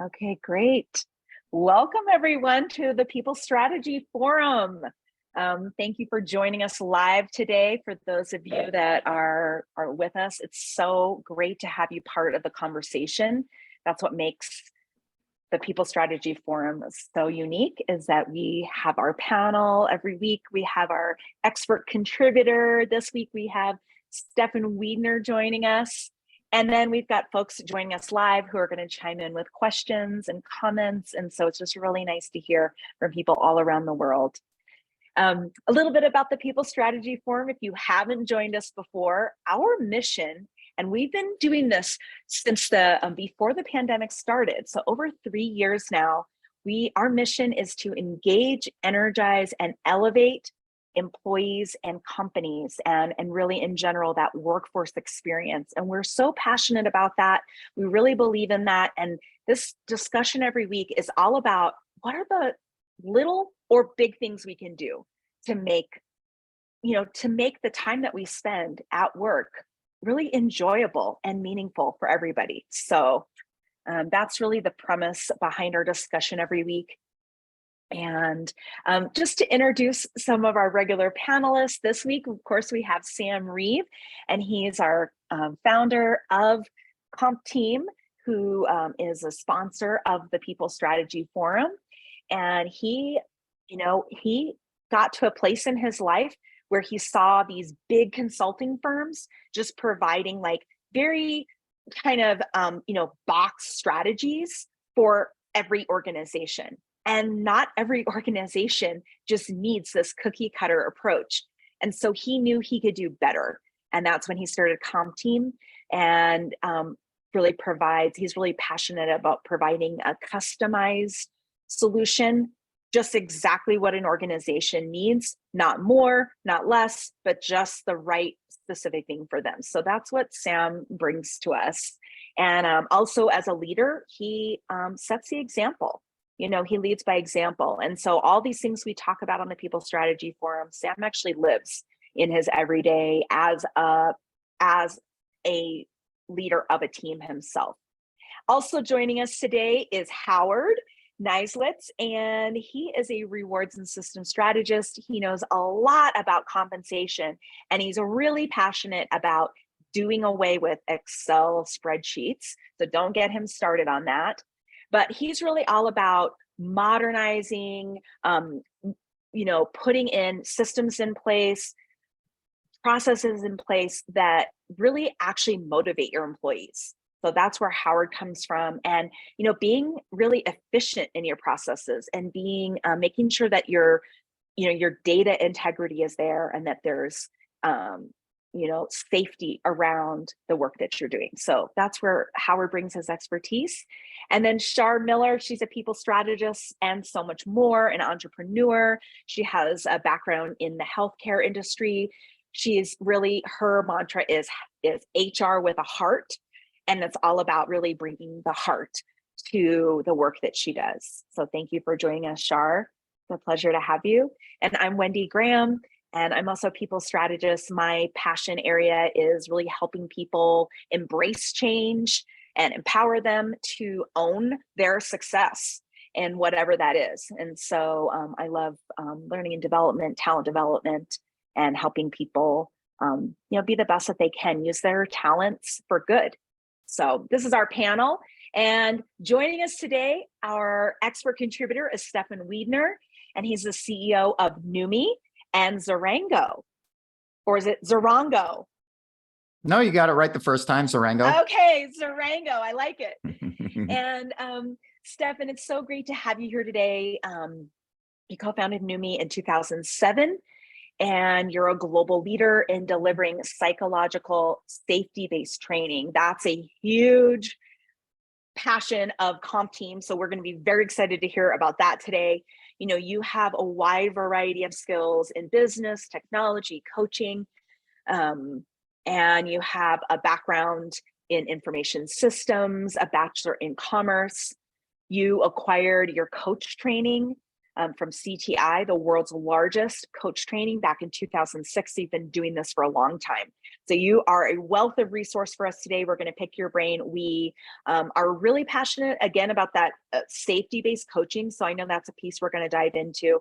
Okay, great. Welcome everyone to the People Strategy Forum. Thank you for joining us live today. For those of you that are with us, it's so great to have you part of the conversation. That's what makes the People Strategy Forum so unique, is that we have our panel every week. We have our expert contributor. This week we have Stephan Wiedner joining us. And then we've got folks joining us live who are going to chime in with questions and comments. And so it's just really nice to hear from people all around the world. A little bit about the People Strategy Forum. If you haven't joined us before, our mission, and we've been doing this since before the pandemic started, so over 3 years now, our mission is to engage, energize, and elevate employees and companies, and really in general that workforce experience. And we're so passionate about that. We really believe in that. And this discussion every week is all about what are the little or big things we can do to make the time that we spend at work really enjoyable and meaningful for everybody. So that's really the premise behind our discussion every week. And just to introduce some of our regular panelists this week, of course, we have Sam Reeve, and he is our founder of CompTeam, who is a sponsor of the People Strategy Forum. And he got to a place in his life where he saw these big consulting firms just providing like very kind of, box strategies for every organization. And not every organization just needs this cookie cutter approach. And so he knew he could do better. And that's when he started CompTeam, and he's really passionate about providing a customized solution, just exactly what an organization needs, not more, not less, but just the right specific thing for them. So that's what Sam brings to us. And also as a leader, he sets the example. He leads by example. And so all these things we talk about on the People Strategy Forum, Sam actually lives in his everyday as a leader of a team himself. Also joining us today is Howard Nizewitz, and he is a rewards and system strategist. He knows a lot about compensation, and he's really passionate about doing away with Excel spreadsheets. So don't get him started on that. But he's really all about modernizing, putting in systems in place, processes in place that really actually motivate your employees. So that's where Howard comes from. And, being really efficient in your processes and making sure that your data integrity is there, and that there's, safety around the work that you're doing. So that's where Howard brings his expertise. And then Char Miller, she's a people strategist and so much more, an entrepreneur. She has a background in the healthcare industry. Her mantra is HR with a heart. And it's all about really bringing the heart to the work that she does. So thank you for joining us, Char. It's a pleasure to have you. And I'm Wendy Graham, and I'm also a people strategist. My passion area is really helping people embrace change and empower them to own their success and whatever that is. And so I love learning and development, talent development, and helping people be the best that they can, use their talents for good. So this is our panel, and joining us today, our expert contributor is Stephan Wiedner, and he's the CEO of Numi and Zarango, or is it Zarango? No, you got it right the first time, Zarango. Okay, Zarango, I like it. And Stephan, it's so great to have you here today. You co-founded Numi in 2007, and you're a global leader in delivering psychological safety-based training. That's a huge passion of CompTeam. So we're going to be very excited to hear about that today. You have a wide variety of skills in business, technology, coaching, and you have a background in information systems, a bachelor in commerce. You acquired your coach training from CTI, the world's largest coach training back in 2006. You've been doing this for a long time. So you are a wealth of resource for us today. We're going to pick your brain. We are really passionate, again, about that safety-based coaching. So I know that's a piece we're going to dive into.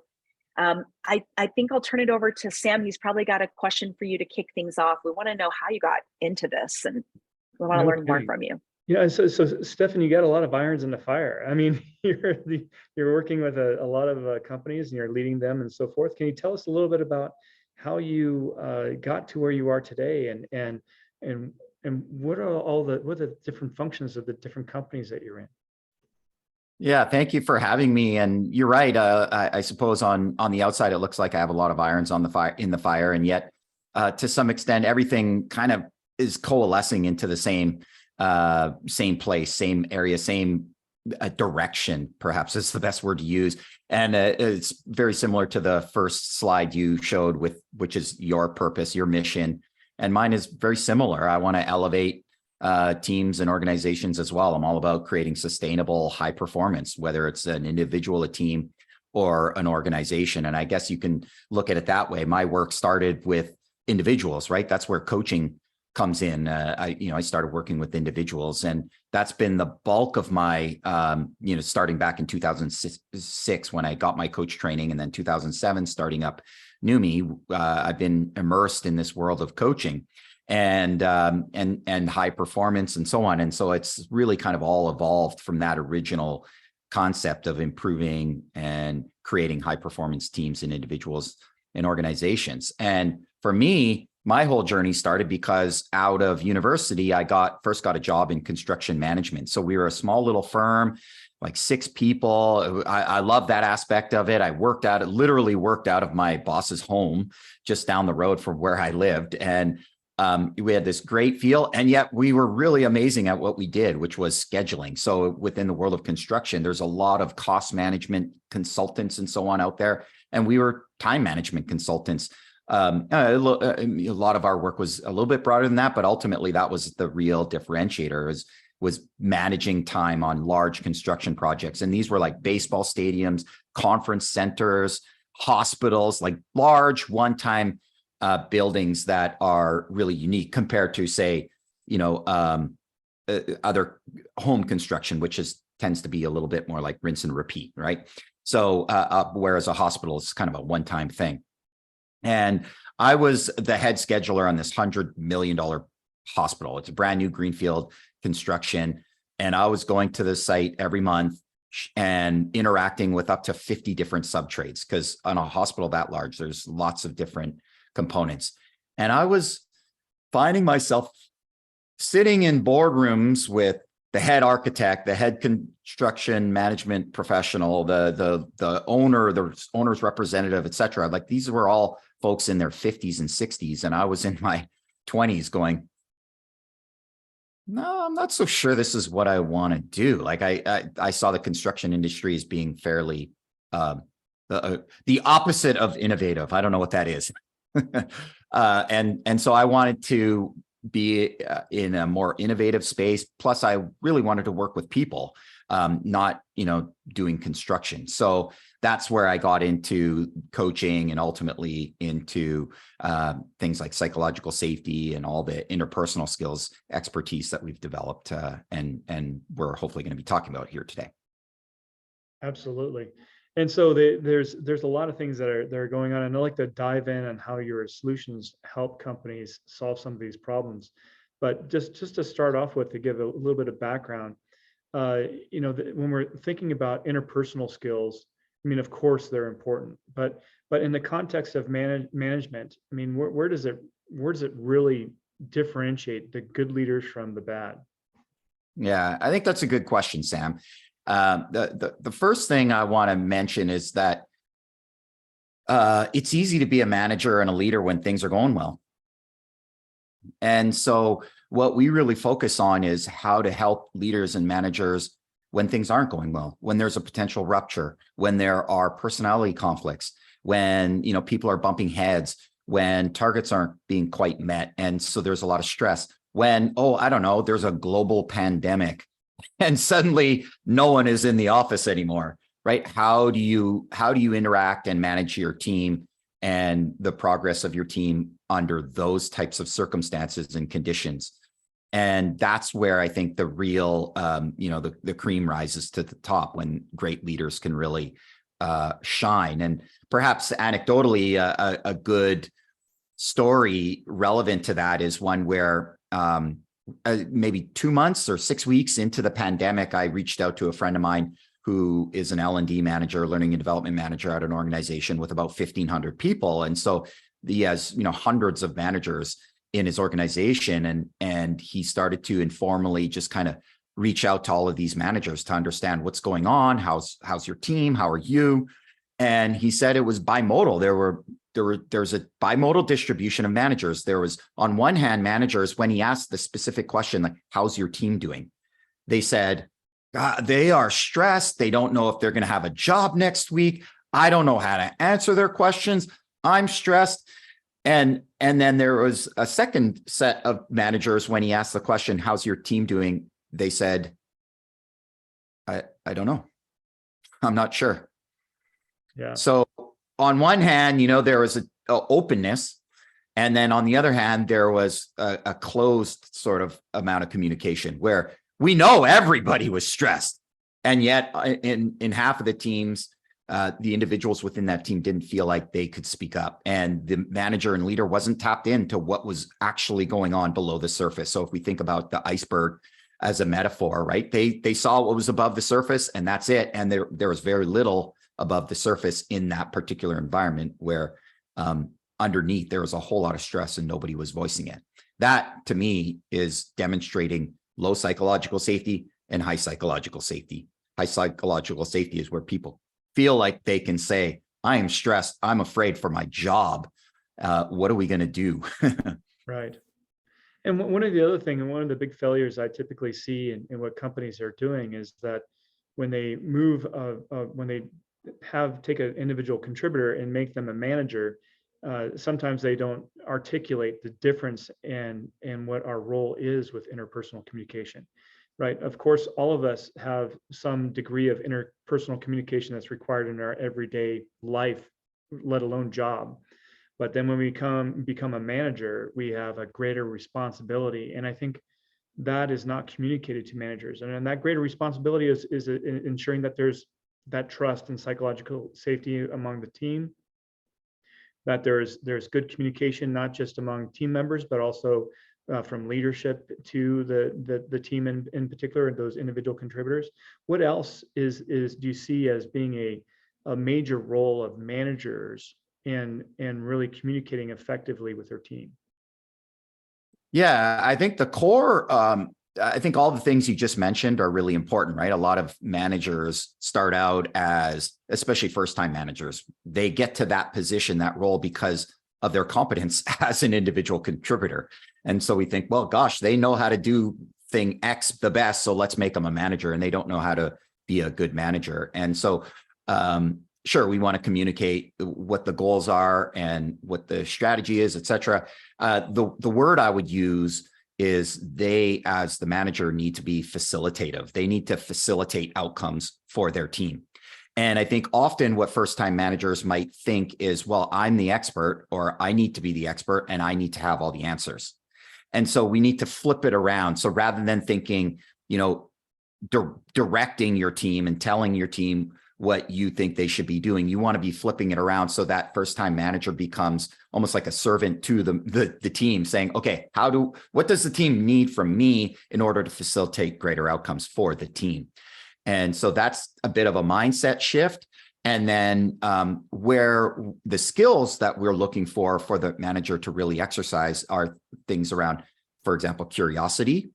I think I'll turn it over to Sam. He's probably got a question for you to kick things off. We want to know how you got into this, and we want to learn more from you. Yeah, so Stephan, you got a lot of irons in the fire. I mean, you're working with a lot of companies, and you're leading them and so forth. Can you tell us a little bit about how you got to where you are today, and what are the different functions of the different companies that you're in? Yeah, thank you for having me. And you're right. I suppose on the outside, it looks like I have a lot of irons in the fire, and yet to some extent, everything kind of is coalescing into the same place, same area, same direction, perhaps is the best word to use. And it's very similar to the first slide you showed, which is your purpose, your mission. And mine is very similar. I want to elevate teams and organizations as well. I'm all about creating sustainable high performance, whether it's an individual, a team, or an organization. And I guess you can look at it that way. My work started with individuals, right? That's where coaching comes in. I started working with individuals, and that's been the bulk of my, starting back in 2006 when I got my coach training, and then 2007 starting up Numi. I've been immersed in this world of coaching and high performance and so on. And so it's really kind of all evolved from that original concept of improving and creating high performance teams and individuals and organizations. And for me, my whole journey started because out of university, I first got a job in construction management. So we were a small little firm, like 6 people. I love that aspect of it. I literally worked out of my boss's home just down the road from where I lived. And we had this great feel, and yet we were really amazing at what we did, which was scheduling. So within the world of construction, there's a lot of cost management consultants and so on out there. And we were time management consultants. A lot of our work was a little bit broader than that, but ultimately that was the real differentiator, was managing time on large construction projects. And these were like baseball stadiums, conference centers, hospitals, like large one-time buildings that are really unique compared to, say, other home construction, which tends to be a little bit more like rinse and repeat, right? So whereas a hospital is kind of a one-time thing. And I was the head scheduler on this $100 million hospital. It's a brand new greenfield construction. And I was going to the site every month and interacting with up to 50 different sub-trades, because on a hospital that large, there's lots of different components. And I was finding myself sitting in boardrooms with the head architect, the head construction management professional, the owner, the owner's representative, et cetera. Like, these were all folks in their 50s and 60s. And I was in my 20s going, no, I'm not so sure this is what I want to do. Like, I saw the construction industry as being fairly the opposite of innovative. I don't know what that is. And so I wanted to be in a more innovative space. Plus, I really wanted to work with people, not, doing construction. So that's where I got into coaching and ultimately into things like psychological safety and all the interpersonal skills expertise that we've developed and we're hopefully going to be talking about here today. Absolutely. And so there's a lot of things that are going on. And I'd like to dive in on how your solutions help companies solve some of these problems. But just to start off with, to give a little bit of background, when we're thinking about interpersonal skills, I mean, of course they're important, but in the context of management, I mean, where does it really differentiate the good leaders from the bad? Yeah, I think that's a good question, Sam. The first thing I want to mention is that it's easy to be a manager and a leader when things are going well. And so what we really focus on is how to help leaders and managers when things aren't going well, when there's a potential rupture, when there are personality conflicts, when people are bumping heads, when targets aren't being quite met. And so there's a lot of stress. When, there's a global pandemic and suddenly no one is in the office anymore. right? How do you interact and manage your team and the progress of your team under those types of circumstances and conditions? And that's where I think the real, the cream rises to the top, when great leaders can really shine. And perhaps anecdotally, a good story relevant to that is one where maybe 2 months or 6 weeks into the pandemic, I reached out to a friend of mine who is an L&D manager, learning and development manager at an organization with about 1,500 people. And so he has, hundreds of managers in his organization. And he started to informally just kind of reach out to all of these managers to understand what's going on. How's your team? How are you? And he said it was bimodal. There's a bimodal distribution of managers. There was, on one hand, managers, when he asked the specific question, like, how's your team doing? They said, they are stressed. They don't know if they're going to have a job next week. I don't know how to answer their questions. I'm stressed. And then there was a second set of managers, when he asked the question, how's your team doing? They said, I don't know. I'm not sure. Yeah. So on one hand, there was a openness. And then on the other hand, there was a closed sort of amount of communication where we know everybody was stressed. And yet in half of the teams, the individuals within that team didn't feel like they could speak up, and the manager and leader wasn't tapped into what was actually going on below the surface. So if we think about the iceberg as a metaphor, right? They saw what was above the surface, and that's it. And there was very little above the surface in that particular environment, where underneath there was a whole lot of stress and nobody was voicing it. That, to me, is demonstrating low psychological safety and high psychological safety. High psychological safety is where people feel like they can say, I am stressed, I'm afraid for my job. What are we going to do? Right. And one of the other thing, and one of the big failures I typically see in what companies are doing, is that when they move, when they take an individual contributor and make them a manager, sometimes they don't articulate the difference in what our role is with interpersonal communication. Right. Of course, all of us have some degree of interpersonal communication that's required in our everyday life, let alone job. But then when we become a manager, we have a greater responsibility. And I think that is not communicated to managers. And that greater responsibility is ensuring that there's that trust and psychological safety among the team, that there's good communication, not just among team members, but also from leadership to the team in particular, and those individual contributors. What else do you see as being a major role of managers in really communicating effectively with their team? Yeah, I think the core, I think all the things you just mentioned are really important, right? A lot of managers start out as, especially first-time managers, they get to that position, that role, because of their competence as an individual contributor. And so we think, well, gosh, they know how to do thing X the best, so let's make them a manager, and they don't know how to be a good manager. And so, sure, we want to communicate what the goals are and what the strategy is, et cetera. The word I would use is they, as the manager, need to be facilitative. They need to facilitate outcomes for their team. And I think often what first-time managers might think is, well, I'm the expert, or I need to be the expert, and I need to have all the answers. And so we need to flip it around. So rather than thinking, directing your team and telling your team what you think they should be doing, you want to be flipping it around so that first-time manager becomes almost like a servant to the team, saying, okay, what does the team need from me in order to facilitate greater outcomes for the team? And so that's a bit of a mindset shift. And then where the skills that we're looking for the manager to really exercise are things around, for example, curiosity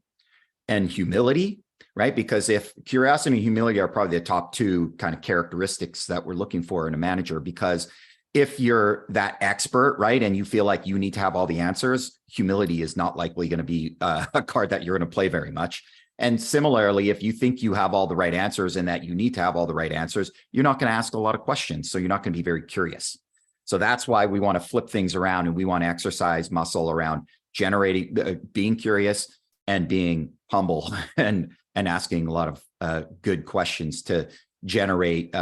and humility, right? Because if curiosity and humility are probably the top two kind of characteristics that we're looking for in a manager, because if you're that expert, right, and you feel like you need to have all the answers, humility is not likely going to be a card that you're going to play very much. And similarly, if you think you have all the right answers and that you need to have all the right answers, you're not going to ask a lot of questions. So you're not going to be very curious. So that's why we want to flip things around, and we want to exercise muscle around generating, being curious and being humble and asking a lot of good questions to generate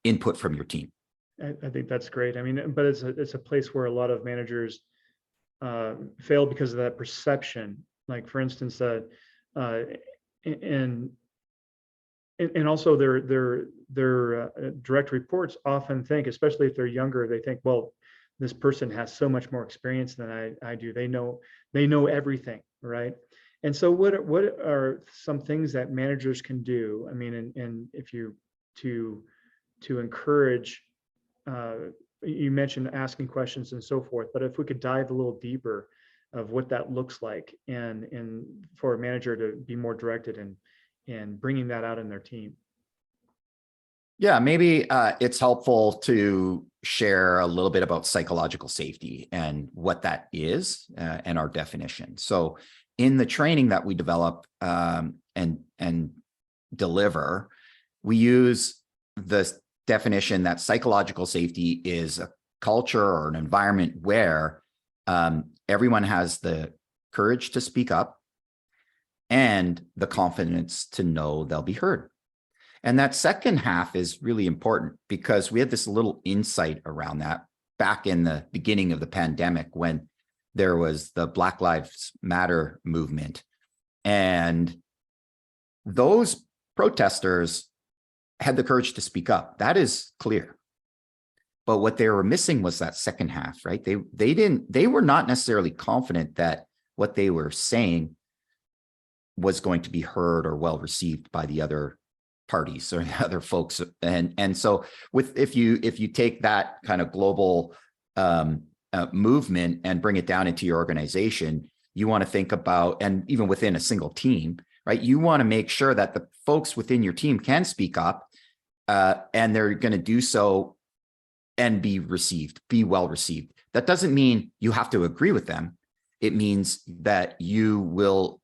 input from your team. I think that's great. I mean, but it's a place where a lot of managers fail because of that perception. Like, for instance, and also their direct reports often think, especially if they're younger, they think, well, this person has so much more experience than I do. They know everything, right? And so what are some things that managers can do? I mean, and if you to encourage, you mentioned asking questions and so forth, but if we could dive a little deeper of what that looks like, and for a manager to be more directed and bringing that out in their team. Yeah, maybe it's helpful to share a little bit about psychological safety and what that is, and our definition. So in the training that we develop and deliver, we use the definition that psychological safety is a culture or an environment where everyone has the courage to speak up and the confidence to know they'll be heard. And that second half is really important because we had this little insight around that back in the beginning of the pandemic when there was the Black Lives Matter movement. And those protesters had the courage to speak up. That is clear. But what they were missing was that second half, right? They were not necessarily confident that what they were saying was going to be heard or well received by the other parties or other folks. And so if you take that kind of global movement and bring it down into your organization, you want to think about, and even within a single team, right? You want to make sure that the folks within your team can speak up, and they're going to do so and be well received. That doesn't mean you have to agree with them. It means that you will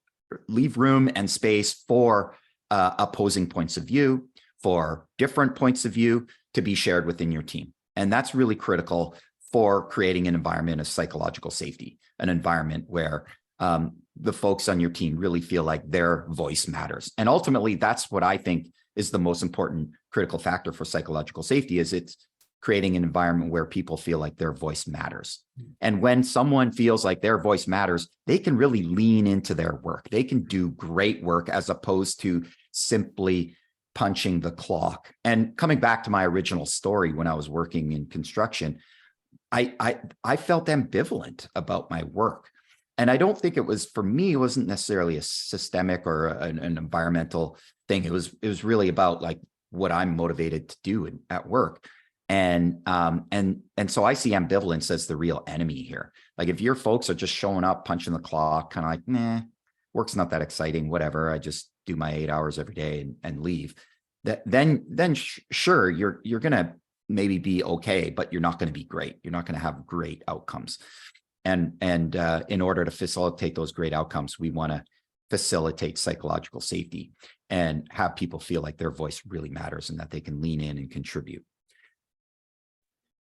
leave room and space for opposing points of view, for different points of view to be shared within your team. And that's really critical for creating an environment of psychological safety, an environment where the folks on your team really feel like their voice matters. And ultimately, that's what I think is the most important critical factor for psychological safety, is it's creating an environment where people feel like their voice matters. And when someone feels like their voice matters, they can really lean into their work. They can do great work as opposed to simply punching the clock. And coming back to my original story, when I was working in construction, I felt ambivalent about my work. And I don't think it was, for me, it wasn't necessarily a systemic or an environmental thing. It was really about like what I'm motivated to do at work. And so I see ambivalence as the real enemy here. Like if your folks are just showing up, punching the clock, kind of like, nah, work's not that exciting, whatever. I just do my 8 hours every day and leave. Then sure, you're going to maybe be okay, but you're not going to be great. You're not going to have great outcomes. And in order to facilitate those great outcomes, we want to facilitate psychological safety and have people feel like their voice really matters and that they can lean in and contribute.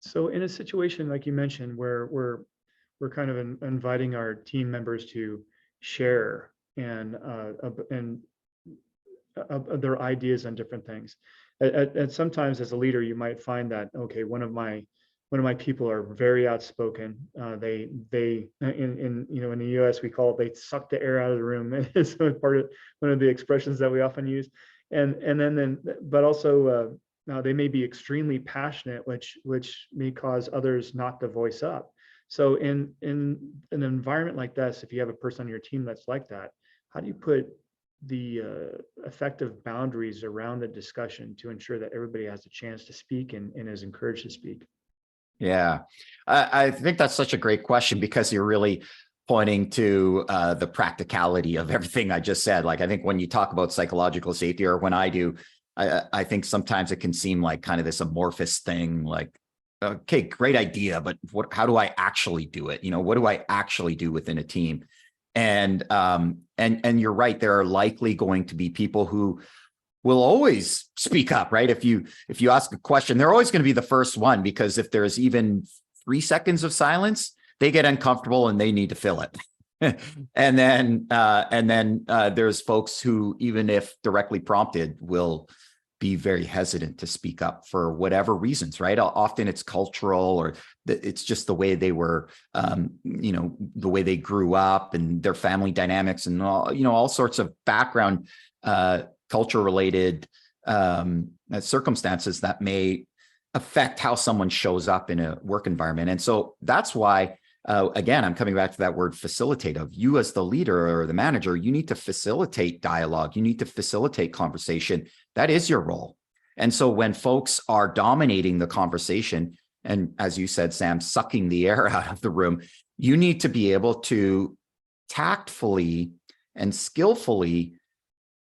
So in a situation like you mentioned, where we're kind of inviting our team members to share and their ideas on different things, and sometimes as a leader, you might find that, okay, one of my people are very outspoken. They in the US we call it, they suck the air out of the room. It's one of the expressions that we often use, but also. Now they may be extremely passionate, which may cause others not to voice up. So in an environment like this, if you have a person on your team that's like that, how do you put the effective boundaries around the discussion to ensure that everybody has a chance to speak and is encouraged to speak? Yeah, I think that's such a great question because you're really pointing to the practicality of everything I just said. Like I think when you talk about psychological safety, or when I do, I think sometimes it can seem like kind of this amorphous thing, like, okay, great idea, but how do I actually do it? What do I actually do within a team? And you're right, there are likely going to be people who will always speak up, right? If you ask a question, they're always going to be the first one, because if there's even 3 seconds of silence, they get uncomfortable and they need to fill it. and then there's folks who, even if directly prompted, will be very hesitant to speak up for whatever reasons, right? Often it's cultural, or it's just the way they were, the way they grew up and their family dynamics and all sorts of background, culture related circumstances that may affect how someone shows up in a work environment. And so that's why, again, I'm coming back to that word facilitative. You as the leader or the manager, you need to facilitate dialogue. You need to facilitate conversation. That is your role. And so when folks are dominating the conversation, and as you said, Sam, sucking the air out of the room, you need to be able to tactfully and skillfully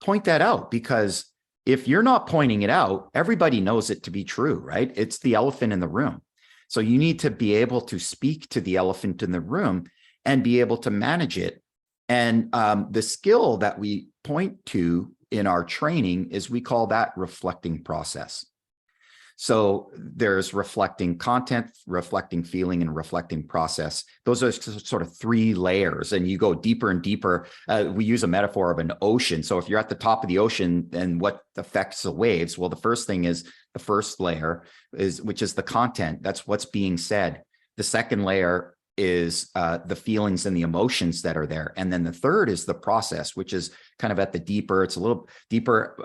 point that out, because if you're not pointing it out, everybody knows it to be true, right? It's the elephant in the room. So you need to be able to speak to the elephant in the room and be able to manage it. And the skill that we point to in our training is, we call that reflecting process. So there's reflecting content, reflecting feeling, and reflecting process. Those are sort of 3 layers, and you go deeper and deeper. We use a metaphor of an ocean. So if you're at the top of the ocean, and what affects the waves? Well, the first thing is the first layer, which is the content. That's what's being said. The second layer is the feelings and the emotions that are there. And then the third is the process, which is kind of at the deeper, it's a little deeper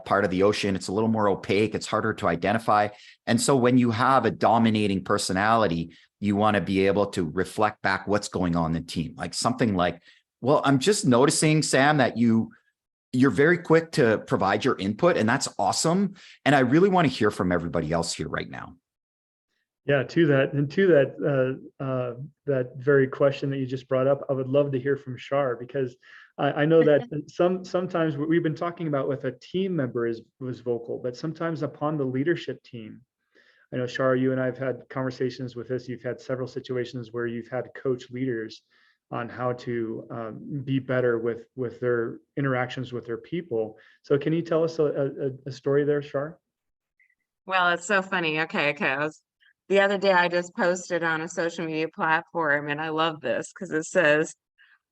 part of the ocean. It's a little more opaque. It's harder to identify. And so when you have a dominating personality, you want to be able to reflect back what's going on in the team. Like something like, well, I'm just noticing, Sam, that you're very quick to provide your input, and that's awesome. And I really want to hear from everybody else here right now. Yeah, to that very question that you just brought up, I would love to hear from Char, because I know that sometimes what we've been talking about with a team member was vocal, but sometimes upon the leadership team. I know, Char, you and I have had conversations with this. You've had several situations where you've had coach leaders on how to be better with their interactions with their people. So can you tell us a story there, Char? Well, it's so funny. Okay. The other day, I just posted on a social media platform, and I love this because it says,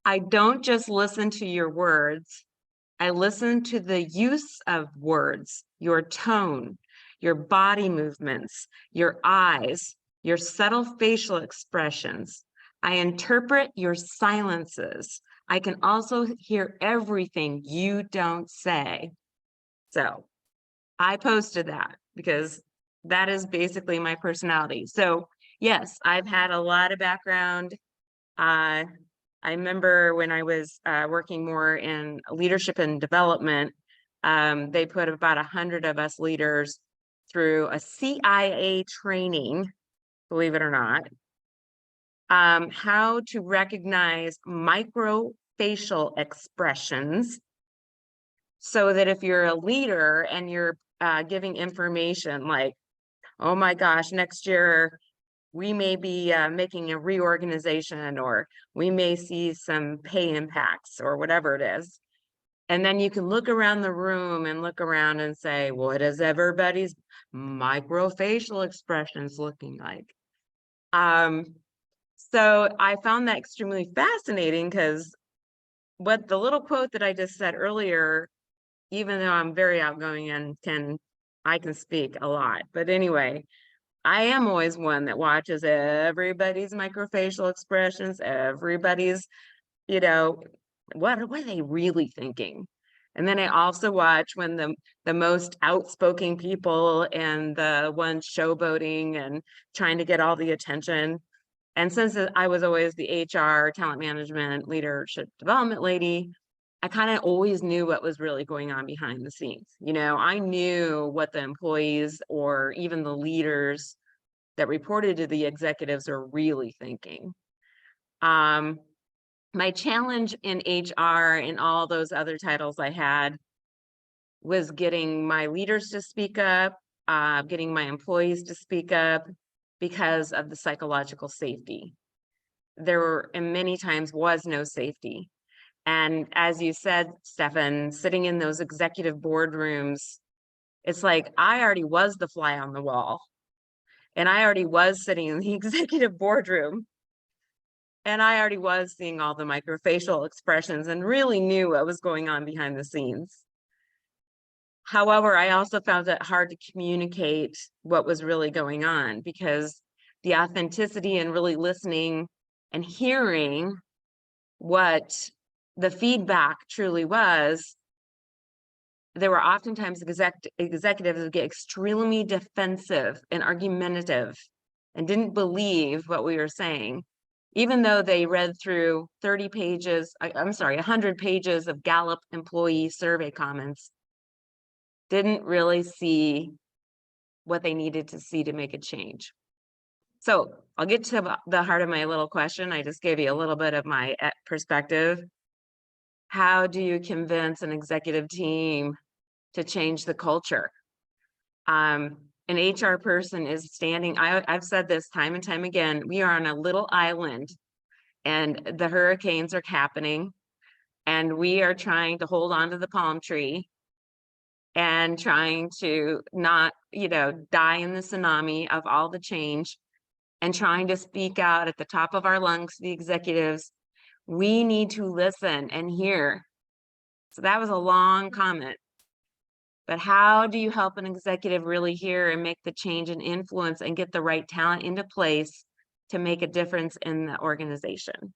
I don't just listen to your words. I listen to the use of words, your tone, your body movements, your eyes, your subtle facial expressions. I interpret your silences. I can also hear everything you don't say. So I posted that because that is basically my personality. So yes, I've had a lot of background. I remember when I was working more in leadership and development, they put about 100 of us leaders through a CIA training, believe it or not, how to recognize microfacial expressions, so that if you're a leader and you're giving information like, oh my gosh, next year we may be making a reorganization, or we may see some pay impacts, or whatever it is. And then you can look around the room and look around and say, what is everybody's microfacial expressions looking like? So I found that extremely fascinating, because what the little quote that I just said earlier, even though I'm very outgoing and I can speak a lot, but anyway, I am always one that watches everybody's microfacial expressions, everybody's, what are they really thinking? And then I also watch when the most outspoken people and the ones showboating and trying to get all the attention. And since I was always the HR, talent management, leadership development lady, I kind of always knew what was really going on behind the scenes. I knew what the employees or even the leaders that reported to the executives are really thinking. My challenge in HR and all those other titles I had was getting my leaders to speak up, getting my employees to speak up, because of the psychological safety. There were, and many times was no safety. And as you said, Stephan, sitting in those executive boardrooms, it's like I already was the fly on the wall. And I already was sitting in the executive boardroom. And I already was seeing all the microfacial expressions and really knew what was going on behind the scenes. However, I also found it hard to communicate what was really going on, because the authenticity and really listening and hearing what the feedback truly was, there were oftentimes executives who get extremely defensive and argumentative and didn't believe what we were saying, even though they read through 100 pages of Gallup employee survey comments, didn't really see what they needed to see to make a change. So I'll get to the heart of my little question. I just gave you a little bit of my perspective. How do you convince an executive team to change the culture? An HR person is standing, I've said this time and time again, we are on a little island and the hurricanes are happening and we are trying to hold on to the palm tree and trying to not, die in the tsunami of all the change, and trying to speak out at the top of our lungs to the executives. We need to listen and hear. So that was a long comment. But how do you help an executive really hear and make the change and influence and get the right talent into place to make a difference in the organization?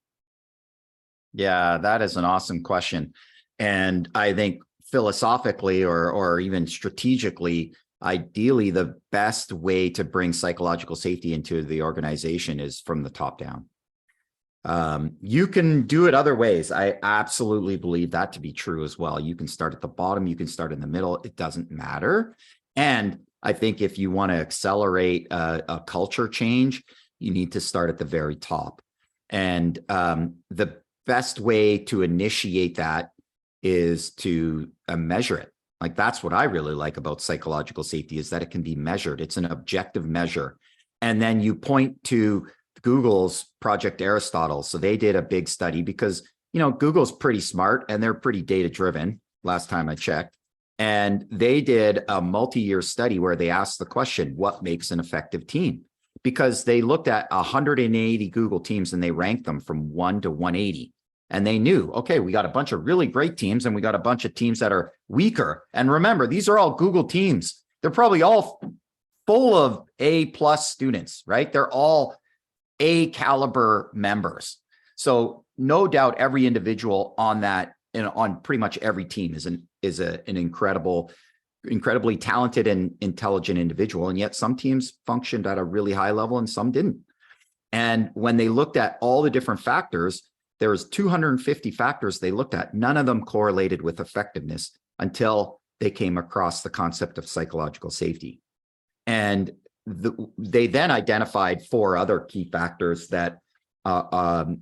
Yeah, that is an awesome question. And I think philosophically or even strategically, ideally, the best way to bring psychological safety into the organization is from the top down. You can do it other ways. I absolutely believe that to be true as well. You can start at the bottom, you can start in the middle, it doesn't matter. And I think if you want to accelerate a culture change, you need to start at the very top. And the best way to initiate that is to measure it. Like, that's what I really like about psychological safety, is that it can be measured. It's an objective measure. And then you point to Google's Project Aristotle. So they did a big study because, Google's pretty smart and they're pretty data driven last time I checked. And they did a multi-year study where they asked the question, what makes an effective team? Because they looked at 180 Google teams and they ranked them from 1 to 180. And they knew, okay, we got a bunch of really great teams and we got a bunch of teams that are weaker. And remember, these are all Google teams. They're probably all full of A+ students, right? They're all A caliber members. So no doubt every individual on that and on pretty much every team is an incredibly talented and intelligent individual. And yet some teams functioned at a really high level and some didn't. And when they looked at all the different factors, there was 250 factors they looked at. None of them correlated with effectiveness until they came across the concept of psychological safety. And they then identified 4 other key factors that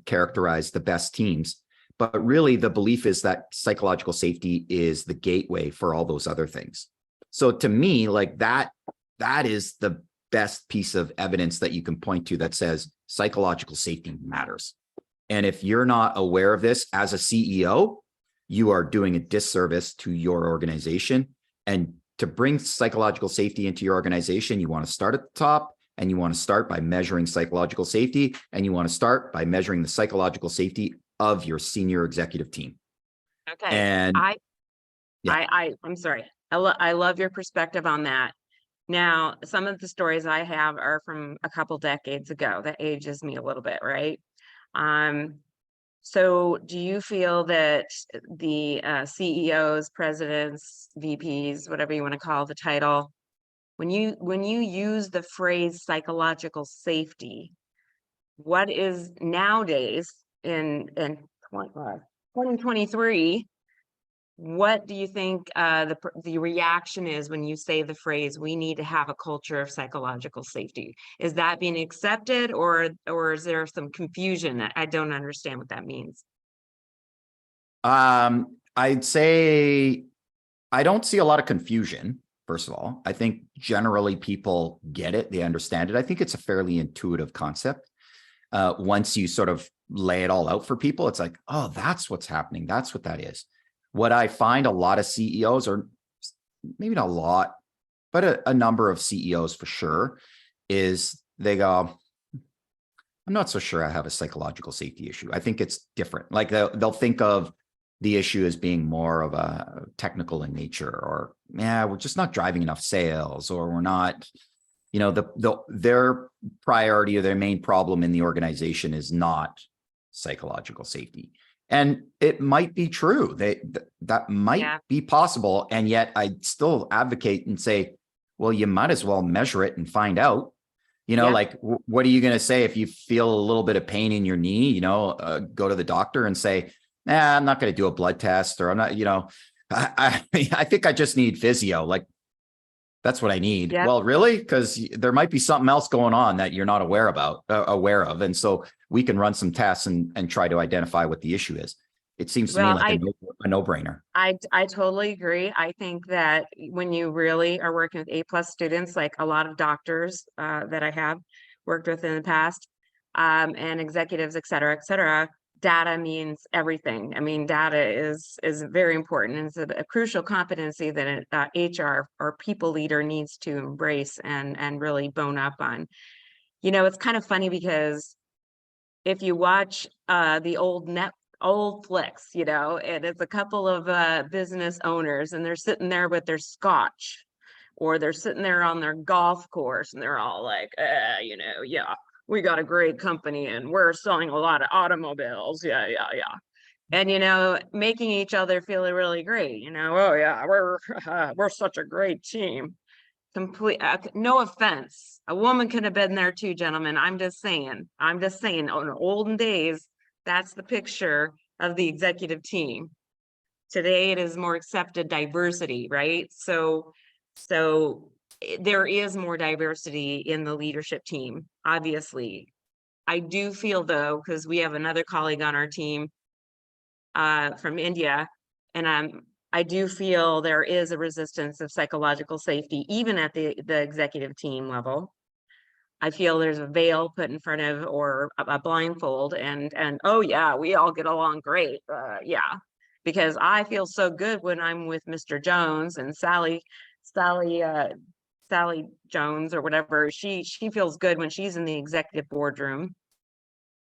characterize the best teams. But really, the belief is that psychological safety is the gateway for all those other things. So to me, like that is the best piece of evidence that you can point to that says psychological safety matters. And if you're not aware of this as a CEO, you are doing a disservice to your organization. And to bring psychological safety into your organization, you want to start at the top, and you want to start by measuring psychological safety, and you want to start by measuring the psychological safety of your senior executive team. Okay. And I'm sorry. I love your perspective on that. Now, some of the stories I have are from a couple decades ago. That ages me a little bit, right? So do you feel that the CEOs, presidents, VPs, whatever you want to call the title, when you use the phrase psychological safety, what is nowadays in 2023, what do you think the reaction is when you say the phrase, we need to have a culture of psychological safety? Is that being accepted, or is there some confusion? I don't understand what that means. I'd say I don't see a lot of confusion, first of all. I think generally people get it, they understand it. I think it's a fairly intuitive concept. Once you sort of lay it all out for people, it's like, oh, that's what's happening. That's what that is. What I find a lot of CEOs, or maybe not a lot, but a number of CEOs for sure, is they go, I'm not so sure I have a psychological safety issue. I think it's different. Like they'll think of the issue as being more of a technical in nature, or we're just not driving enough sales, or we're not, their priority or their main problem in the organization is not psychological safety. And it might be true. That might be possible. And yet I'd still advocate and say, well, you might as well measure it and find out. Like, what are you going to say if you feel a little bit of pain in your knee? Go to the doctor and say, I'm not going to do a blood test, or I'm not, I think I just need physio. Like, that's what I need. Yep. Well, really? Because there might be something else going on that you're not aware of. And so we can run some tests and try to identify what the issue is. It seems to me like a no-brainer. I totally agree. I think that when you really are working with A+ students, like a lot of doctors that I have worked with in the past, and executives, et cetera, data means everything. I mean, data is very important. It's a crucial competency that an HR or people leader needs to embrace and really bone up on. It's kind of funny because if you watch the old flicks, and it's a couple of business owners, and they're sitting there with their scotch, or they're sitting there on their golf course, and they're all like, we got a great company and we're selling a lot of automobiles. Yeah. And, making each other feel really great, oh yeah, we're such a great team. No offense. A woman could have been there too, gentlemen. I'm just saying, in the olden days, that's the picture of the executive team. Today, it is more accepted diversity, right? So there is more diversity in the leadership team, obviously. I do feel, though, because we have another colleague on our team from India, and I do feel there is a resistance of psychological safety, even at the executive team level. I feel there's a veil put in front of, or a blindfold, and oh yeah, we all get along great. Because I feel so good when I'm with Mr. Jones and Sally Jones or whatever. She feels good when she's in the executive boardroom.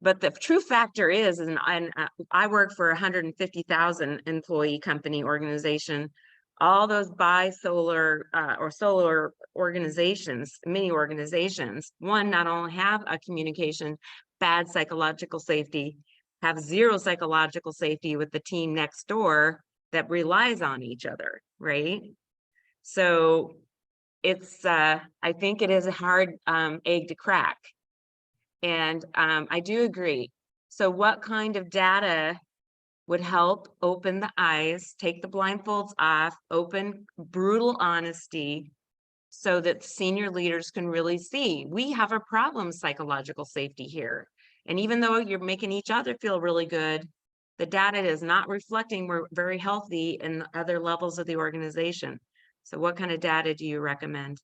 But the true factor is, and I work for a 150,000 employee company organization. All those bisolar or solar organizations, mini organizations, one, not only have a communication, bad psychological safety, have zero psychological safety with the team next door that relies on each other, right? So it's, I think it is a hard egg to crack. And I do agree. So what kind of data would help open the eyes, take the blindfolds off, open brutal honesty, so that senior leaders can really see we have a problem, psychological safety here. And even though you're making each other feel really good, the data is not reflecting we're very healthy in other levels of the organization. So what kind of data do you recommend?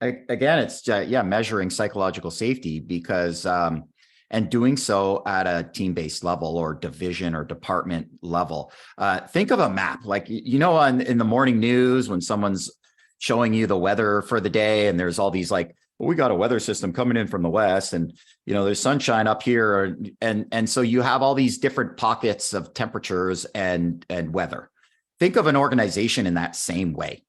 Again, it's measuring psychological safety, because and doing so at a team-based level or division or department level. Think of a map, like, in the morning news when someone's showing you the weather for the day, and there's all these like, well, we got a weather system coming in from the west, and there's sunshine up here, and so you have all these different pockets of temperatures and weather. Think of an organization in that same way.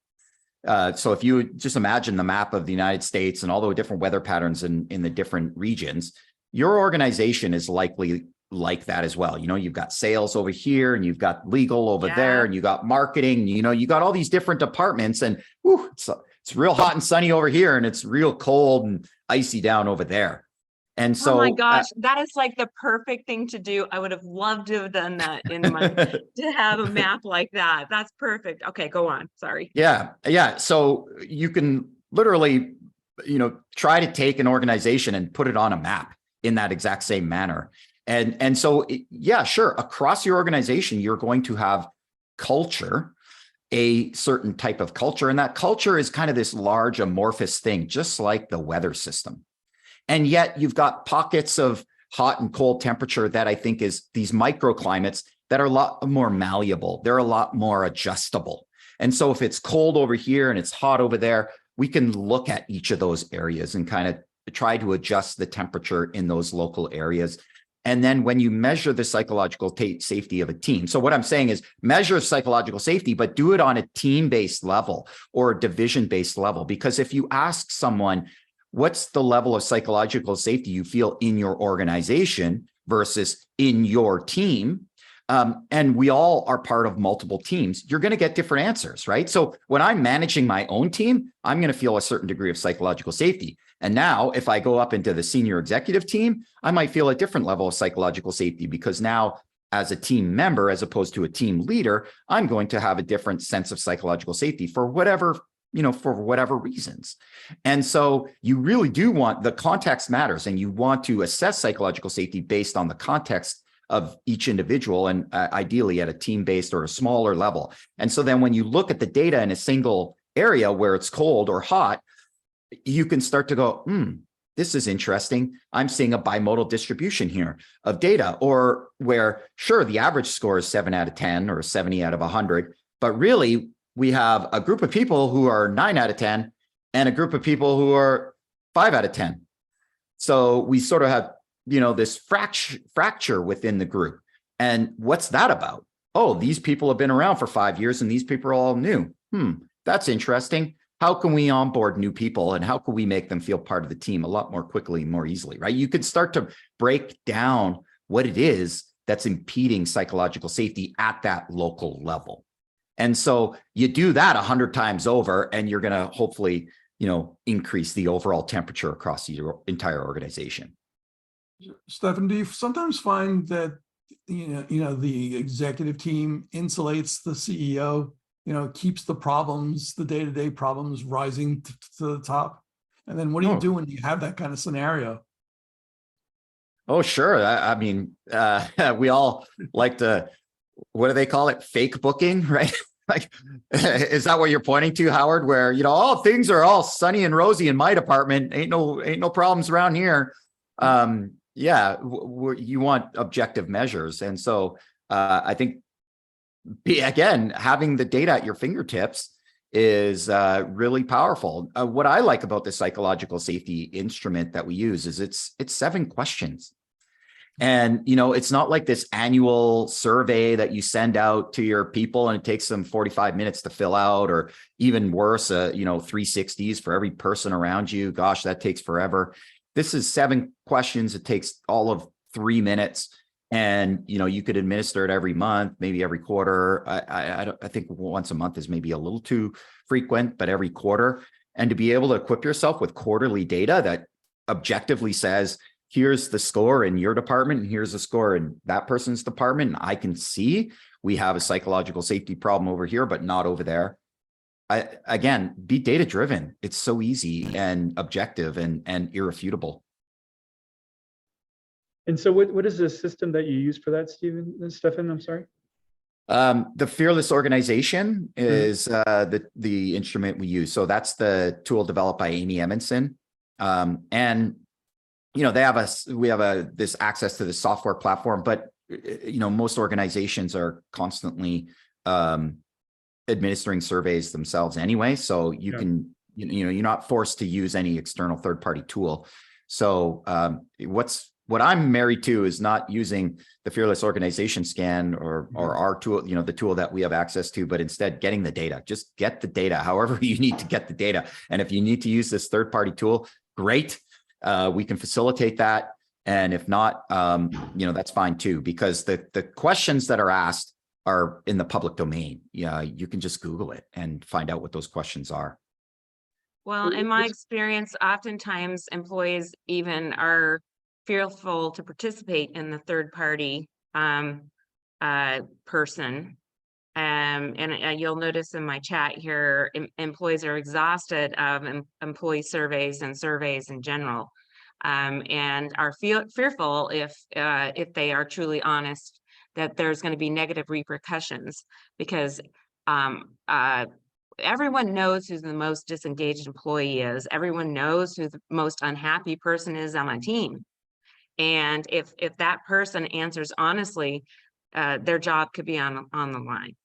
So if you just imagine the map of the United States and all the different weather patterns in the different regions, your organization is likely like that as well. You've got sales over here, and you've got legal over there, and you got marketing, you got all these different departments, and it's real hot and sunny over here, and it's real cold and icy down over there. And so, oh my gosh, that is like the perfect thing to do. I would have loved to have done that to have a map like that. That's perfect. Okay, go on. Sorry. Yeah. So you can literally, try to take an organization and put it on a map in that exact same manner. And so, sure. Across your organization, you're going to have culture, a certain type of culture. And that culture is kind of this large amorphous thing, just like the weather system. And yet you've got pockets of hot and cold temperature that I think is these microclimates that are a lot more malleable. They're a lot more adjustable. And so if it's cold over here and it's hot over there, we can look at each of those areas and kind of try to adjust the temperature in those local areas. And then when you measure the psychological safety of a team, so what I'm saying is measure psychological safety, but do it on a team-based level or a division-based level. Because if you ask someone, what's the level of psychological safety you feel in your organization versus in your team, and we all are part of multiple teams, you're going to get different answers, right? So when I'm managing my own team, I'm going to feel a certain degree of psychological safety. And now if I go up into the senior executive team, I might feel a different level of psychological safety, because now as a team member, as opposed to a team leader, I'm going to have a different sense of psychological safety for whatever reasons. And so you really do want, the context matters, and you want to assess psychological safety based on the context of each individual, and ideally at a team-based or a smaller level. And so then when you look at the data in a single area where it's cold or hot, you can start to go, this is interesting. I'm seeing a bimodal distribution here of data, or where, sure, the average score is 7 out of 10 or 70 out of 100, but really we have a group of people who are 9 out of 10 and a group of people who are 5 out of 10. So we sort of have, this fracture within the group. And what's that about? Oh, these people have been around for 5 years and these people are all new. That's interesting. How can we onboard new people, and how can we make them feel part of the team a lot more quickly, more easily, right? You could start to break down what it is that's impeding psychological safety at that local level. And so you do that 100 times over, and you're going to hopefully, increase the overall temperature across your entire organization. Stephan, do you sometimes find that the executive team insulates the CEO, keeps the problems, the day-to-day problems rising to the top? And then what do you do when you have that kind of scenario? Oh, sure. I mean, we all like to, what do they call it? Fake booking, right? Like, is that what you're pointing to, Howard? Where, things are all sunny and rosy in my department. Ain't no problems around here. You want objective measures. And so I think, again, having the data at your fingertips is really powerful. What I like about the psychological safety instrument that we use is it's 7 questions. And, it's not like this annual survey that you send out to your people and it takes them 45 minutes to fill out, or even worse, 360s for every person around you. Gosh, that takes forever. This is 7 questions. It takes all of 3 minutes, and you could administer it every month, maybe every quarter. I think once a month is maybe a little too frequent, but every quarter. And to be able to equip yourself with quarterly data that objectively says, here's the score in your department, and here's the score in that person's department, and I can see we have a psychological safety problem over here, but not over there. Again, be data driven. It's so easy and objective and irrefutable. And so what is the system that you use for that, Stephan? I'm sorry. The Fearless Organization is the instrument we use. So that's the tool developed by Amy Edmondson. And we have this access to the software platform, but most organizations are constantly administering surveys themselves anyway. So you can, you're not forced to use any external third-party tool. So what I'm married to is not using the Fearless Organization Scan or our tool, the tool that we have access to, but instead getting the data. Just get the data, however you need to get the data. And if you need to use this third-party tool, great. We can facilitate that. And if not, that's fine too, because the questions that are asked are in the public domain. Yeah, you can just Google it and find out what those questions are. Well, in my experience, oftentimes employees even are fearful to participate in the third party person. And you'll notice in my chat here, employees are exhausted of employee surveys and surveys in general, and are fearful if they are truly honest that there's going to be negative repercussions, because everyone knows who the most disengaged employee is. Everyone knows who the most unhappy person is on a team. And if that person answers honestly, their job could be on the line.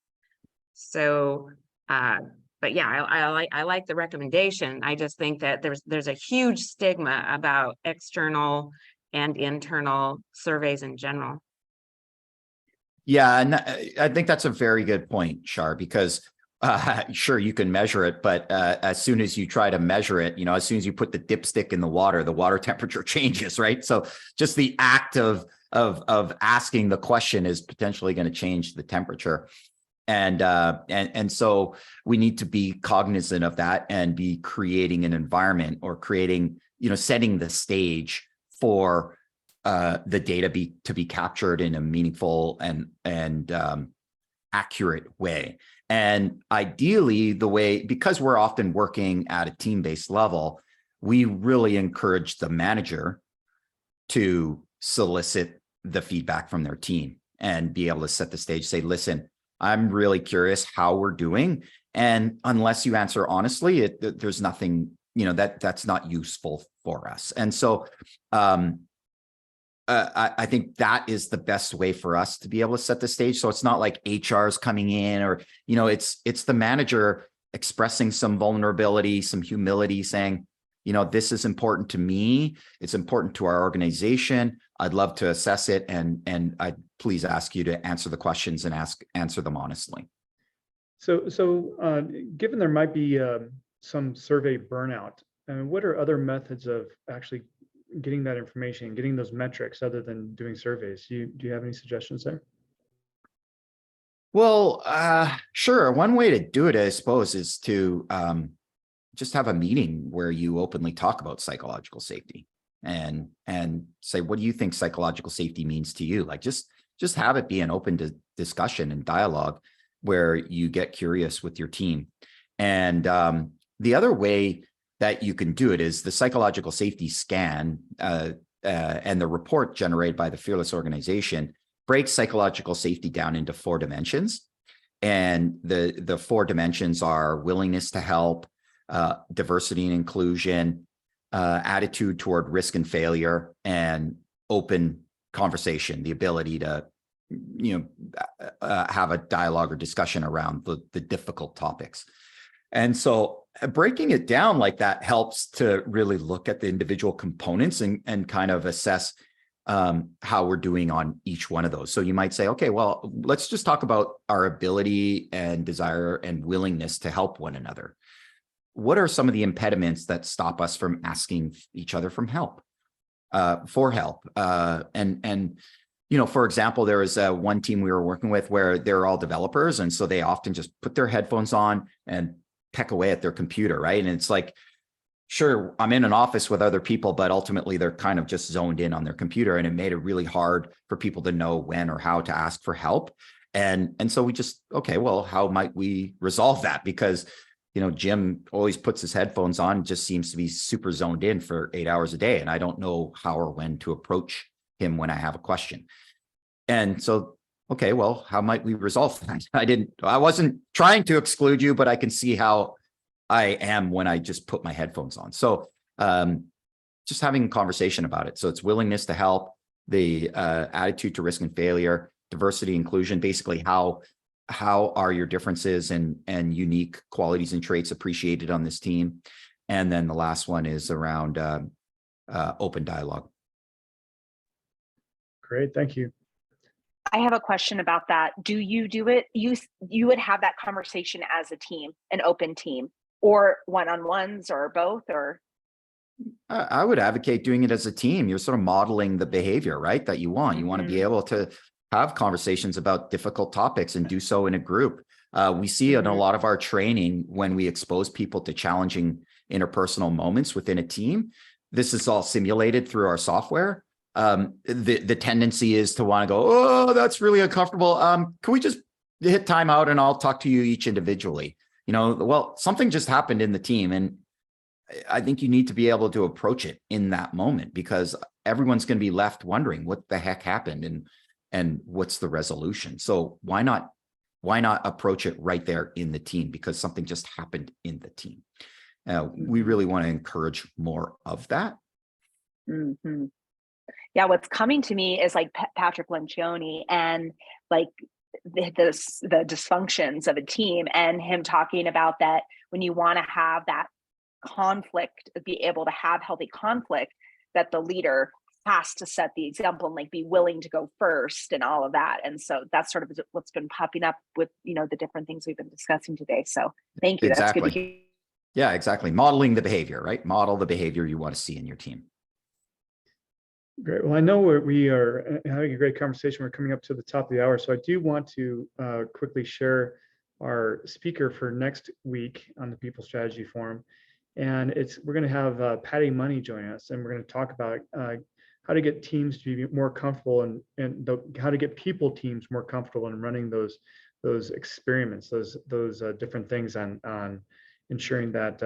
So, but yeah, I like the recommendation. I just think that there's a huge stigma about external and internal surveys in general. Yeah, and I think that's a very good point, Char, because sure, you can measure it, but as soon as you try to measure it, as soon as you put the dipstick in the water temperature changes, right? So just the act of asking the question is potentially going to change the temperature. And so we need to be cognizant of that and be creating an environment or creating, setting the stage for the data to be captured in a meaningful and accurate way. And ideally, because we're often working at a team-based level, we really encourage the manager to solicit the feedback from their team and be able to set the stage, say, listen, I'm really curious how we're doing. And unless you answer honestly, there's nothing, that's not useful for us. And so I think that is the best way for us to be able to set the stage. So it's not like HR is coming in or, it's the manager expressing some vulnerability, some humility, saying, this is important to me. It's important to our organization. I'd love to assess it. And I'd please ask you to answer the questions and answer them honestly. So given there might be some survey burnout, what are other methods of actually getting that information, getting those metrics other than doing surveys? Do you have any suggestions there? Well, sure. One way to do it, I suppose, is to just have a meeting where you openly talk about psychological safety and say, what do you think psychological safety means to you? Like just have it be an open discussion and dialogue where you get curious with your team. And the other way that you can do it is the psychological safety scan and the report generated by the Fearless organization breaks psychological safety down into 4 dimensions. And the 4 dimensions are willingness to help, diversity and inclusion, attitude toward risk and failure, and open conversation, the ability to have a dialogue or discussion around the difficult topics. And so breaking it down like that helps to really look at the individual components and kind of assess how we're doing on each one of those. So you might say, okay, well, let's just talk about our ability and desire and willingness to help one another. What are some of the impediments that stop us from asking each other for help? For example, there was one team we were working with where they're all developers. And so they often just put their headphones on and peck away at their computer, right? And it's like, sure, I'm in an office with other people, but ultimately they're kind of just zoned in on their computer. And it made it really hard for people to know when or how to ask for help. And so we just, okay, well, how might we resolve that? Because, Jim always puts his headphones on, just seems to be super zoned in for 8 hours a day. And I don't know how or when to approach him when I have a question. And so, okay, well, how might we resolve that? I wasn't trying to exclude you, but I can see how I am when I just put my headphones on. So just having a conversation about it. So it's willingness to help, the attitude to risk and failure, diversity, inclusion, basically how are your differences and unique qualities and traits appreciated on this team? And then the last one is around open dialogue. Great, thank you. I have a question about that. Do you do it? You would have that conversation as a team, an open team, or one-on-ones, or both, or? I would advocate doing it as a team. You're sort of modeling the behavior, right, that you want. You want to be able to have conversations about difficult topics and do so in a group. We see in a lot of our training when we expose people to challenging interpersonal moments within a team. This is all simulated through our software. The tendency is to want to go, oh, that's really uncomfortable. Can we just hit time out and I'll talk to you each individually? Well, something just happened in the team. And I think you need to be able to approach it in that moment, because everyone's going to be left wondering what the heck happened and what's the resolution. So why not approach it right there in the team, because something just happened in the team. We really want to encourage more of that. Mm-hmm. Yeah, what's coming to me is like Patrick Lencioni and like the dysfunctions of a team, and him talking about that when you want to have that conflict, be able to have healthy conflict, that the leader has to set the example and like be willing to go first and all of that. And so that's sort of what's been popping up with, the different things we've been discussing today. So thank you. That's good to hear. Yeah, exactly. Modeling the behavior, right? Model the behavior you want to see in your team. Great. Well, I know we are having a great conversation. We're coming up to the top of the hour. So I do want to quickly share our speaker for next week on the People Strategy Forum. And we're going to have Patty Money join us, and we're going to talk about how to get teams to be more comfortable and how to get people teams more comfortable in running those experiments, those different things on ensuring that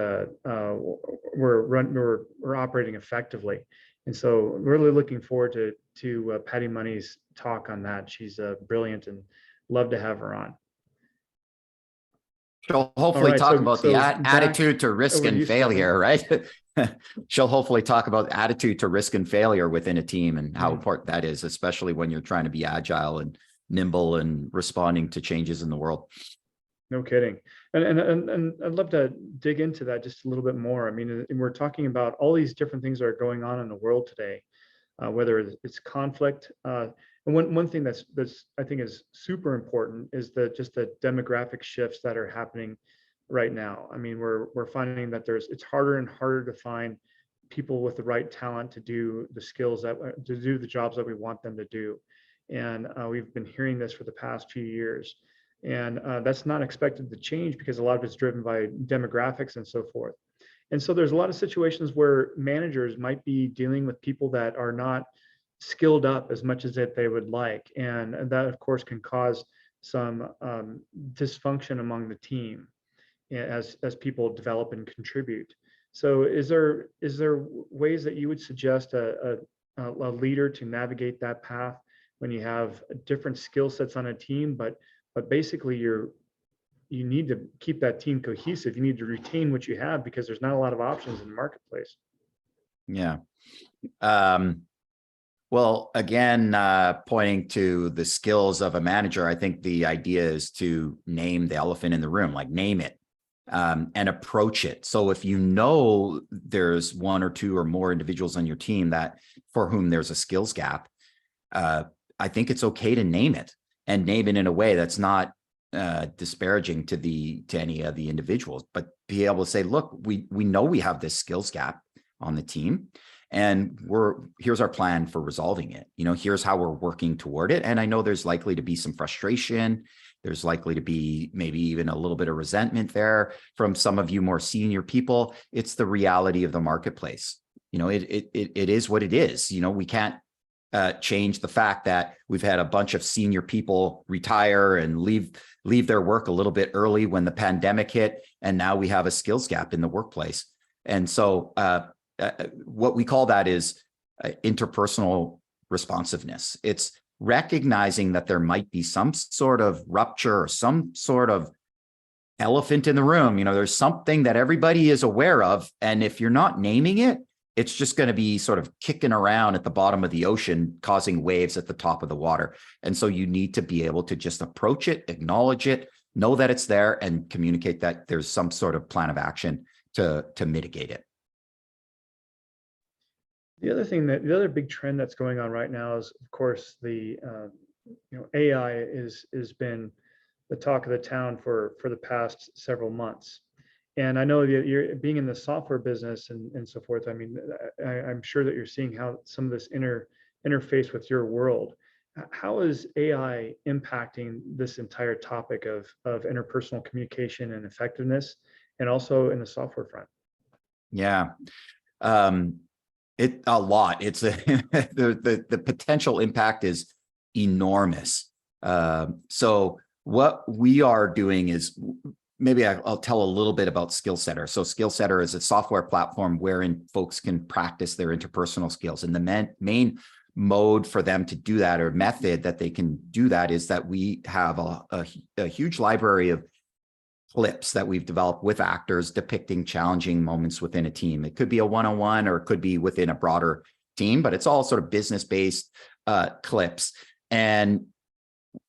we're operating effectively. And so really looking forward to Patty Money's talk on that. She's brilliant and love to have her on. She'll hopefully talk about the attitude to risk and failure, right? She'll hopefully talk about attitude to risk and failure within a team and how important that is, especially when you're trying to be agile and nimble and responding to changes in the world. No kidding. And I'd love to dig into that just a little bit more. I mean, we're talking about all these different things that are going on in the world today, whether it's conflict. And one thing that's I think is super important is just the demographic shifts that are happening right now. I mean, we're finding that it's harder and harder to find people with the right talent to do the skills to do the jobs that we want them to do. And we've been hearing this for the past few years. And that's not expected to change because a lot of it's driven by demographics and so forth. And so there's a lot of situations where managers might be dealing with people that are not skilled up as much as that they would like. And that, of course, can cause some dysfunction among the team as people develop and contribute. So is there ways that you would suggest a leader to navigate that path when you have different skill sets on a team, but basically you need to keep that team cohesive. You need to retain what you have because there's not a lot of options in the marketplace. Yeah. Well, again, pointing to the skills of a manager, I think the idea is to name the elephant in the room, like name it and approach it. So if there's one or two or more individuals on your team for whom there's a skills gap, I think it's okay to name it. And name it in a way that's not disparaging to any of the individuals, but be able to say, look, we know we have this skills gap on the team, and here's our plan for resolving it. Here's how we're working toward it. And I know there's likely to be some frustration. There's likely to be maybe even a little bit of resentment there from some of you more senior people. It's the reality of the marketplace. It is what it is. We can't change the fact that we've had a bunch of senior people retire and leave their work a little bit early when the pandemic hit, and now we have a skills gap in the workplace. And so what we call that is interpersonal responsiveness. It's recognizing that there might be some sort of rupture or some sort of elephant in the room. There's something that everybody is aware of, and if you're not naming it, it's just going to be sort of kicking around at the bottom of the ocean, causing waves at the top of the water. And so you need to be able to just approach it, acknowledge it, know that it's there, and communicate that there's some sort of plan of action to mitigate it. The other big trend that's going on right now is, of course, the AI has been the talk of the town for the past several months. And I know that you're being in the software business and so forth. I mean, I'm sure that you're seeing how some of this interface with your world. How is AI impacting this entire topic of interpersonal communication and effectiveness, and also in the software front? Yeah, a lot. It's the potential impact is enormous. So what we are doing is, maybe I'll tell a little bit about SkillSetter. So SkillSetter is a software platform wherein folks can practice their interpersonal skills. And the main mode for them to do that, or method that they can do that, is that we have a huge library of clips that we've developed with actors depicting challenging moments within a team. It could be a one-on-one, or it could be within a broader team, but it's all sort of business-based clips. And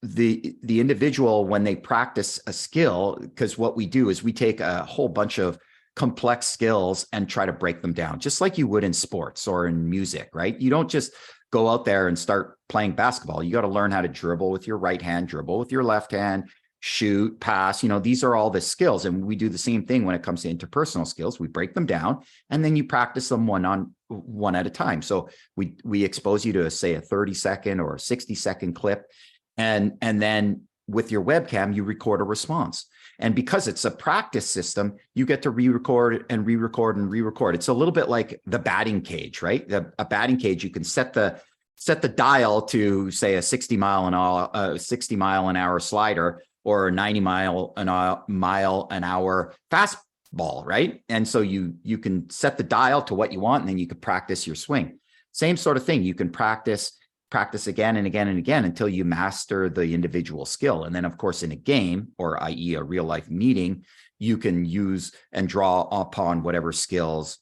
the individual, when they practice a skill, because what we do is we take a whole bunch of complex skills and try to break them down, just like you would in sports or in music, right? You don't just go out there and start playing basketball. You got to learn how to dribble with your right hand, dribble with your left hand, shoot, pass. These are all the skills. And we do the same thing when it comes to interpersonal skills. We break them down and then you practice them one at a time. So we expose you to, say, a 30-second or a 60-second clip. And then with your webcam, you record a response. And because it's a practice system, you get to re-record and re-record and re-record. It's a little bit like the batting cage, right? A batting cage, you can set the dial to, say, a 60 mile an hour slider or a 90 mile an hour fastball, right? And so you can set the dial to what you want, and then you can practice your swing. Same sort of thing. You can practice again and again and again until you master the individual skill. And then, of course, in a game, or i.e. a real life meeting, you can use and draw upon whatever skills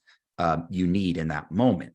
you need in that moment.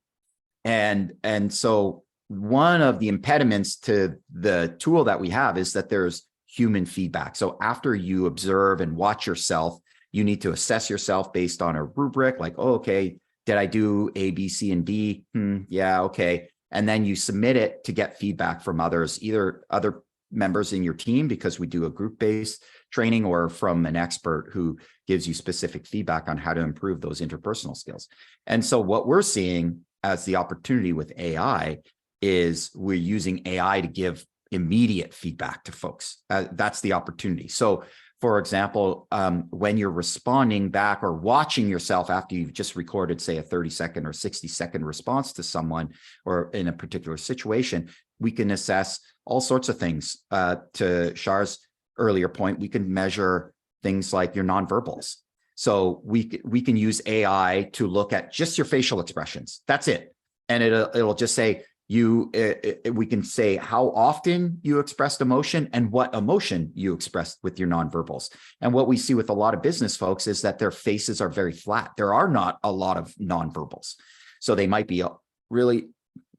And so one of the impediments to the tool that we have is that there's human feedback. So after you observe and watch yourself, you need to assess yourself based on a rubric, like, oh, okay, did I do A, B, C, and D? Yeah, okay. And then you submit it to get feedback from others, either other members in your team, because we do a group-based training, or from an expert who gives you specific feedback on how to improve those interpersonal skills. And so what we're seeing as the opportunity with AI is we're using AI to give immediate feedback to folks. That's the opportunity. So for example, when you're responding back or watching yourself after you've just recorded, say, a 30-second or 60-second response to someone or in a particular situation, we can assess all sorts of things. To Char's earlier point, we can measure things like your nonverbals. So we can use AI to look at just your facial expressions. That's it. And it'll just say, we can say how often you expressed emotion and what emotion you expressed with your nonverbals. And what we see with a lot of business folks is that their faces are very flat. There are not a lot of nonverbals. So they might be really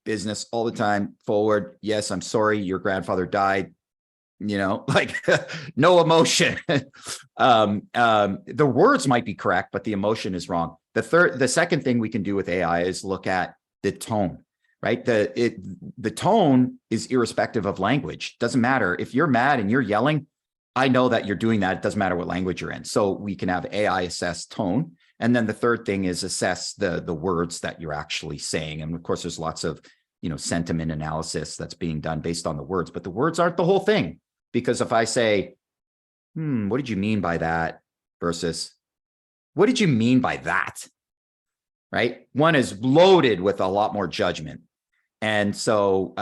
business all the time, forward. Yes, I'm sorry, your grandfather died. Like no emotion. The words might be correct, but the emotion is wrong. The second thing we can do with AI is look at the tone. Right? The tone is irrespective of language. Doesn't matter. If you're mad and you're yelling, I know that you're doing that. It doesn't matter what language you're in. So we can have AI assess tone. And then the third thing is assess the words that you're actually saying. And of course, there's lots of sentiment analysis that's being done based on the words, but the words aren't the whole thing. Because if I say, what did you mean by that? Versus, what did you mean by that? Right? One is loaded with a lot more judgment. And so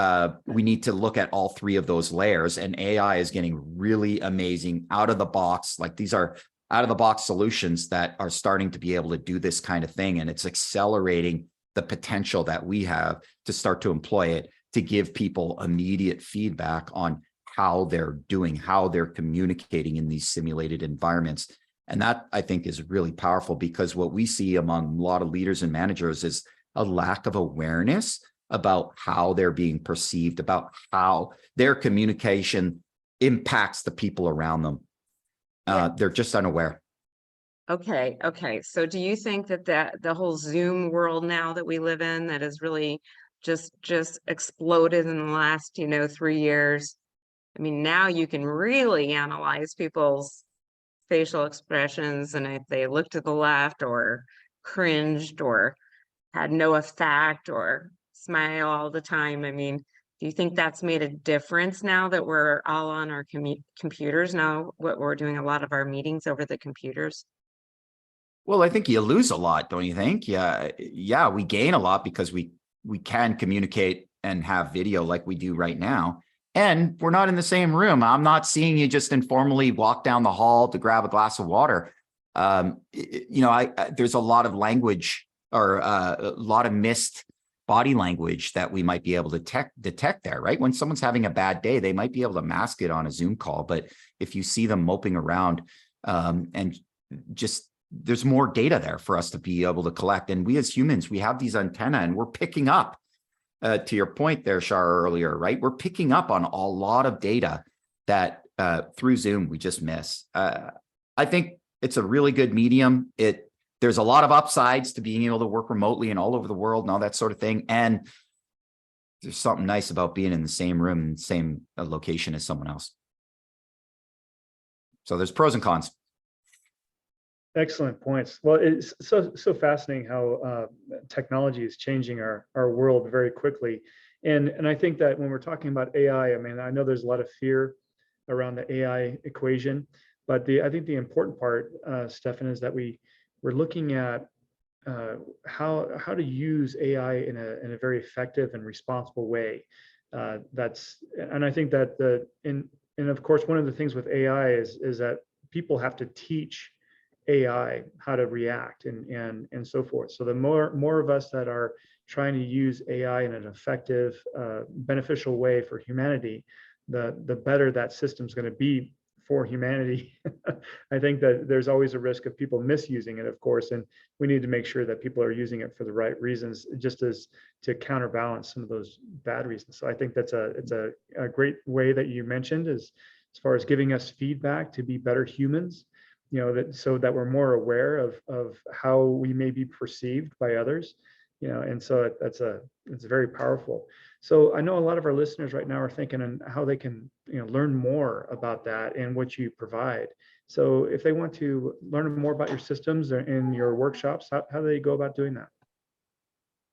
we need to look at all three of those layers, and AI is getting really amazing out of the box. Like, these are out of the box solutions that are starting to be able to do this kind of thing. And it's accelerating the potential that we have to start to employ it to give people immediate feedback on how they're doing, how they're communicating in these simulated environments. And that, I think, is really powerful, because what we see among a lot of leaders and managers is a lack of awareness about how they're being perceived, about how their communication impacts the people around them. They're just unaware. Okay. So do you think that the whole Zoom world now that we live in, that has really just exploded in the last, 3 years? I mean, now you can really analyze people's facial expressions, and if they looked to the left or cringed or had no effect or smile all the time. I mean, do you think that's made a difference now that we're all on our computers now? What we're doing a lot of our meetings over the computers. Well, I think you lose a lot, don't you think? Yeah, we gain a lot because we can communicate and have video like we do right now. And we're not in the same room. I'm not seeing you just informally walk down the hall to grab a glass of water. There's a lot of language, or a lot of missed body language that we might be able to detect there, right? When someone's having a bad day, they might be able to mask it on a Zoom call. But if you see them moping around, and just, there's more data there for us to be able to collect. And we as humans, we have these antennae, and we're picking up. To your point there, Char, earlier, right? We're picking up on a lot of data that through Zoom we just miss. I think it's a really good medium. there's a lot of upsides to being able to work remotely and all over the world and all that sort of thing. And there's something nice about being in the same room, same location as someone else. So there's pros and cons. Excellent points. Well, it's so fascinating how technology is changing our world very quickly. And I think that when we're talking about AI, I mean, I know there's a lot of fear around the AI equation, but I think the important part, Stephan, is that we're looking at how to use AI in a very effective and responsible way. And I think that and of course, one of the things with AI is that people have to teach AI how to react and so forth. So the more of us that are trying to use AI in an effective, beneficial way for humanity, the better that system's going to be for humanity. I think that there's always a risk of people misusing it, of course, and we need to make sure that people are using it for the right reasons, just as to counterbalance some of those bad reasons. So I think it's a great way that you mentioned, as far as giving us feedback to be better humans, so that we're more aware of how we may be perceived by others, and so it's very powerful. So I know a lot of our listeners right now are thinking on how they can learn more about that and what you provide. So if they want to learn more about your systems and your workshops, how do they go about doing that?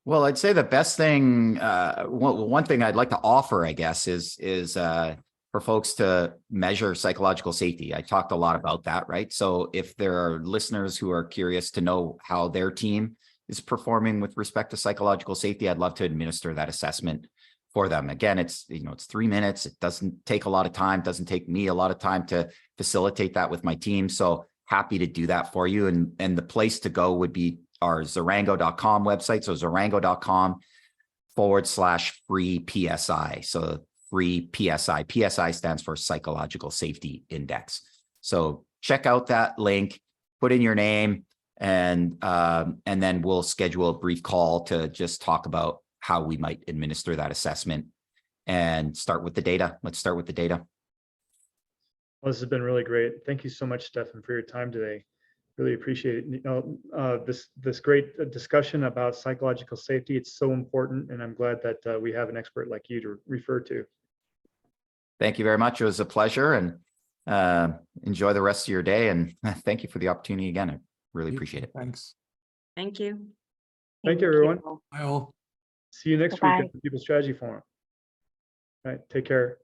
Well, I'd say the best thing, one thing I'd like to offer, I guess, is for folks to measure psychological safety. I talked a lot about that, right? So if there are listeners who are curious to know how their team is performing with respect to psychological safety, I'd love to administer that assessment for them. Again, it's 3 minutes. It doesn't take a lot of time, doesn't take me a lot of time to facilitate that with my team. So happy to do that for you. And the place to go would be our Zarango.com website. So Zarango.com/free PSI. So free PSI. PSI stands for Psychological Safety Index. So check out that link, put in your name, and then we'll schedule a brief call to just talk about how we might administer that assessment and start with the data. Let's start with the data. Well, this has been really great. Thank you so much, Stephan, for your time today. Really appreciate it. This great discussion about psychological safety. It's so important, and I'm glad that we have an expert like you to refer to. Thank you very much. It was a pleasure, and enjoy the rest of your day. And thank you for the opportunity again. I really appreciate it. Thanks. Thank you. Thank you, everyone. Bye all. See you next week Bye-bye. at the People Strategy Forum. All right, take care.